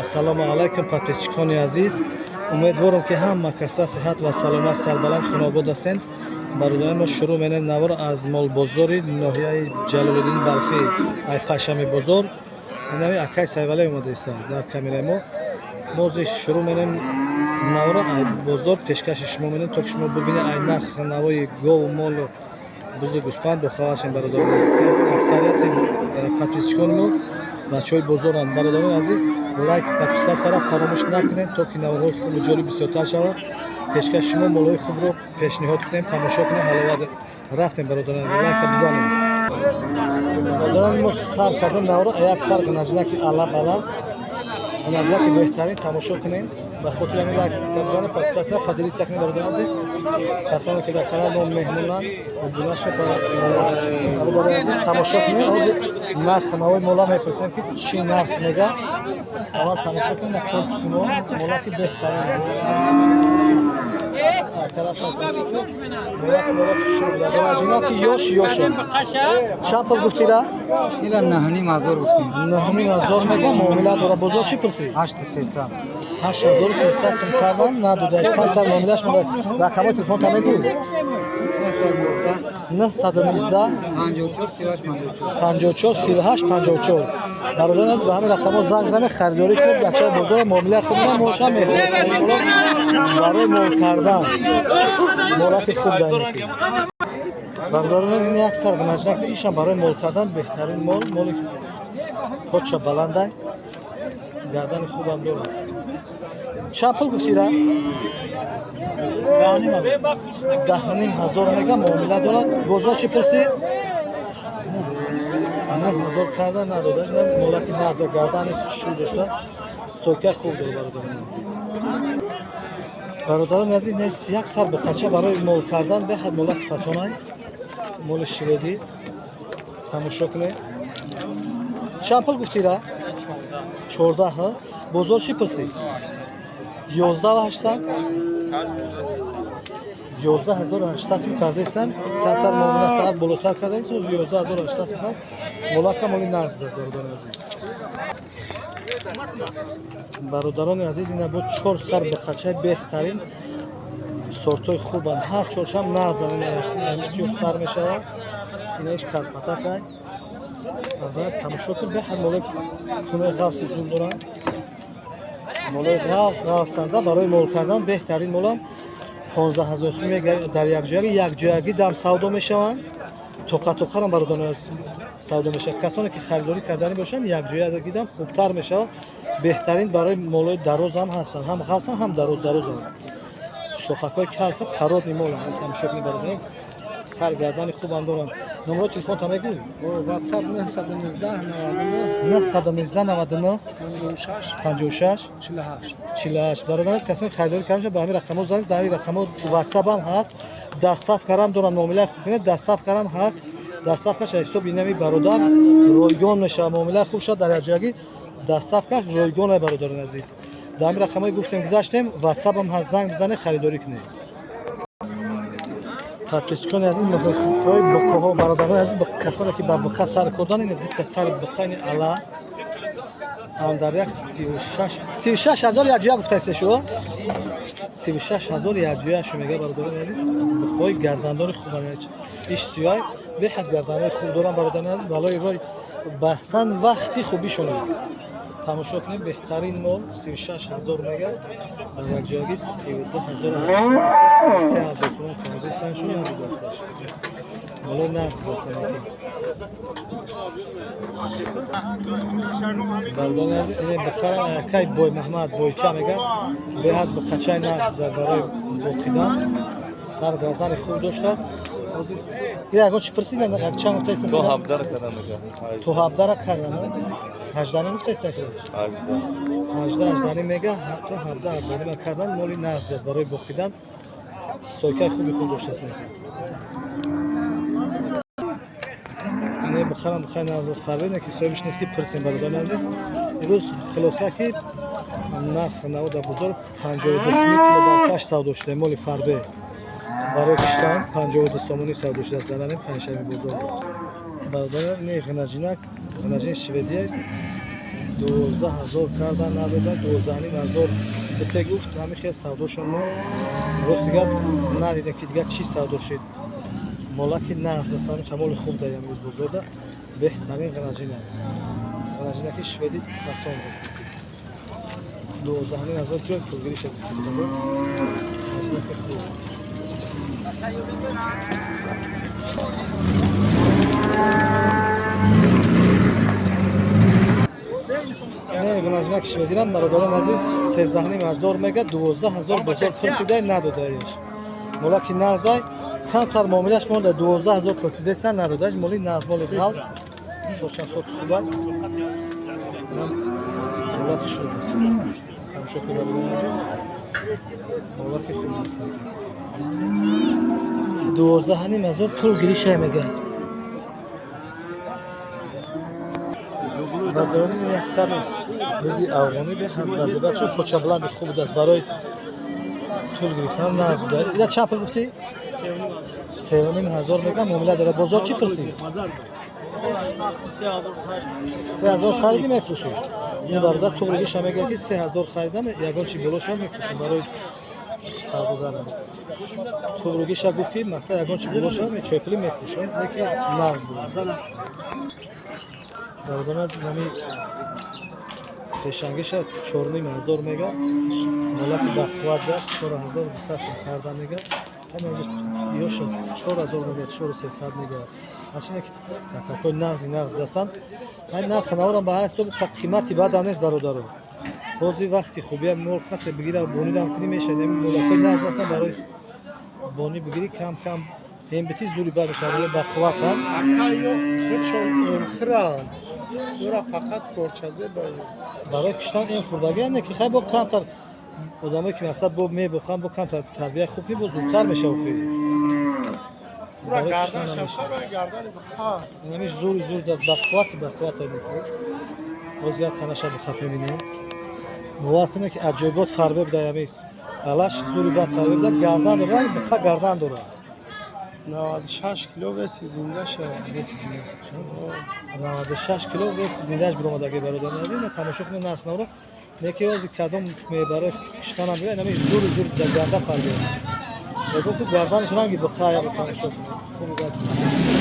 ассалому алайкум подписчикони азиз. Умедворам ки ҳама каса сиҳат ва саломат сарбаланд хунобод ҳастед. Бародари мо шурӯъ менем навор аз молбозори ноҳияи Ҷалолиддин Балхӣ ай пашами бозор. Инави акай сайвале омадеса дар камераи мо зи шурӯъ менем навора ай бозор пешкаши шумо менем то ки шумо бубинед ай нарх навои гов молу бузу гӯспанд бохабаршен. Бародари аксарияти подписчикони мо бачаҳои бозоранд. Бародарони азиз, лайк подписатсияро фаромӯш накунед то ки наворҳои хубу ҷолиб бисёртар шавад. Пешкаши шумо молҳои хубро пешниҳод кунем, тамошо кунем, ҳаловат рафтем. Бародарони азиз, лайка бизанем. Бародарони азиз, мо сар кардем навора як сар гунаҷнаки ала-бала, гунаҷнаки беҳтарин тамошо кунем. ба хотири ҳамин лайк бизанем, подписатсия поделитсия кунем. Бародарони азиз, касоне ки дар канали мо меҳмонанд бародарони азиз тамошо кунем. ҳозир нарх навои мола мепурсем ки чӣ нарх мега. аввал тамошо кунем на корпуси мо молаки беҳтарин чанд пул гуфтира? Ила 9,000 гуфтем. 9,000 мега муомила дора. бозор чӣ пурсӣ? 8300. 8300 сум кардан надодааш камтар муомилааш муда. рақамои телефонта мегӯй? 919 54 38 54. бародарон аз ба ҳамин рақамҳо занг занед, харидорӣ кунед, бачаи бозор муомилаи хуб кунед. моша меҳмон барои мол кардан молаки хуб дорем. бародарон аз ин як сар гунаҷнак ишам барои мол кардан беҳтарин мол, моли поча баландай, гардани хубам дорад. чанд пул гуфтира? 10,000 мега муомила дорад. бозор чӣ пурсӣ? 9,000 кардан надодааш. молаки назда гардани шӯ доштааст, стойкаи хуб дорад. бародарони азиз, як сар бухача барои мол кардан беҳад молаки фасонай, моли шведӣ тамошо кунед. чанд пул гуфтира? 14. бозор чӣ пурсӣ? 11,800 11,800 сум кардаистан. камтар муомила саат болотар кардаистан. 11,800 сум молака моли назд дорад. бародарони азиз, бародарони азиз, ина бо 4 сар бахачаи беҳтарин сортои хубанд. ҳар чоршам назан бисёр сар мешавад. инаиш карпатакай. бародарони тамошо кун, беҳад молаи кунои ғафси зул доранд. молои ғафсанда барои мол кардан беҳтарин моланд. 15,000 сум дар якҷоягӣ дам савдо мешаванд. тоқатоқарам бародарони азиз савдо мешавад. касоне ки харидорӣ кардани бошанд якҷоягӣ дам хубтар мешавад. беҳтарин барои молои дароз ҳам ҳастанд, ҳам ғафсанд, ҳам дарозанд. шохакҳои калта пародни моланд. тамошо кунед. бародарон сар гардани хубам доранд. номерои телефонта мегӯй? WhatsApp 919 99 56 48. бародарон касоне харидорӣ кардани ба ҳамин рақамҳо занед. дар ҳамин рақамҳо WhatsApp ҳам ҳаст, дастсафкарам доранд. муомилаи хуб кунед. дастсафкарам ҳаст. дастсафкаш ҳисоби инами бародар ройгон мешавад. муомилаи хуб шуд дар якҷоягӣ дастсафкаш ройгонай. бародарони азиз, дар ҳамин рақамҳои гуфтем гузаштем. WhatsApp ҳам ҳаст, занг бизанед, харидорӣ кунед. подписчикони азиз, мухлисои буқаҳо, бародарони азиз, касоне ки ба буқа сар кордан, ин дидта сар буқа ин ала дар як 36,000 якҷоя гуфтаистед шумо? 36,000 якҷоя шу мега. бародарони азиз, буқаҳои гардандори хубанд. иш сӯяй беҳад гардандори хуб доранд. бародарони азиз, балои рой бастан вақти хубишона тамошо кунед. беҳтарин мол 36,000 мега дар якҷоягӣ 32,000 сум кардаистан шуд надодаасташ. молои нағз дастанд. бародарони азиз, ин бухарам акай бой маҳмад бойка мега беҳад буқачаи нағз барои боқидан сар гардани хуб доштааст. ҳозир ин ягон чӣ пурсид? як чанд гуфтаистан? то 17 кардам. 18 гуфтаистан? 18 мега то 17 кардан моли назд аст барои боқидан. стойкаи хуби худ доштааст. ин бухарам бухари назд аст. фарвед ки соҳибиш нест ки пурсем. бародарони азиз, имрӯз хулоса ки нарх навода бозор 52 сум килобаркаш савдо шуда. моли фарбе барои киштан 52 сомонӣ савдо шудааст дар ҳамин панҷшаби бозор. бародарон ин ғинаҷинак, ғинаҷини шведия 12000 кардан надода 12500 бите гуфт ҳами хел савдошон мо рост дигар надида ки дигар чӣ савдо шид молаки нағзасани хамоли хуб дар амрӯз бозорда беҳтарин ғанаҷинаки шведи фасон аст 12500 ҷой пулгирӣ шад истаро ғанаҷинаки хуб не ғанаҷинаки шведирам бародарон азиз 13500 мега 12000 бозор пурсидай надодаеш молаки нағзай камтар муомилаш монда 12000 пурсидайсан надодаеш моли нағз моли ғавз сочан сот хубай молаки шуд аст тамошо ки бародарон азиз молаки хуб аст 12500 пул гириша мега бардорони яксар рӯзи афғонӣ базебакшо почабланди хуб аст барои пул гирифтан нағз буда ина чанд пул гуфтӣ 3500 мега муомила дора бозор чӣ пурсӣ 3000 хариди мефурӯшӣ ин бародар туғригиша мегӯяд ки 3000 харидам ягон чи болошам мефурӯшам барои савдогарам туғригиша гуфт ки масала ягон чи болошам чойпулӣ мефурӯшам леки нағз буд бародар аз нами пешангиша 4500 мега молаки бахват дар 4200 карда мега ёша 4000 мега 4300 мега ачине ки такакой нағзи дасан ай нарх наворам ба ҳар ҳисоб қимати бадам нест бародаро бози вақти хубия мол касе бигира бонидам кунӣ мешад молакой нағз дасан барои бони бигирӣ кам эмбити зури бар мешавад бахватам акайо худшон эмхиран ора фақат корчазе барои киштан эм хурдаги не ки хай бо камтар одаме ки масаб бо мебохан бо камтар тарбия хуб ки бо зудтар мешавад ора гардан шафара гардан баха намиш зури даст бахвати боз як танаша бихат мебинем бовар куне ки аҷоибот фарбе буда ями алаш зури бад фарбе буда гардан дора баха гардан дора 96 кило веси зинда шавад 96 кило веси зиндааш биромадаги бародар назин тамошо кунем нарх навро неки ози кадом мебарои киштанам бира намиш зури дар гарда фарбе ягон ки гарданаш ранги баха як тамошо кунем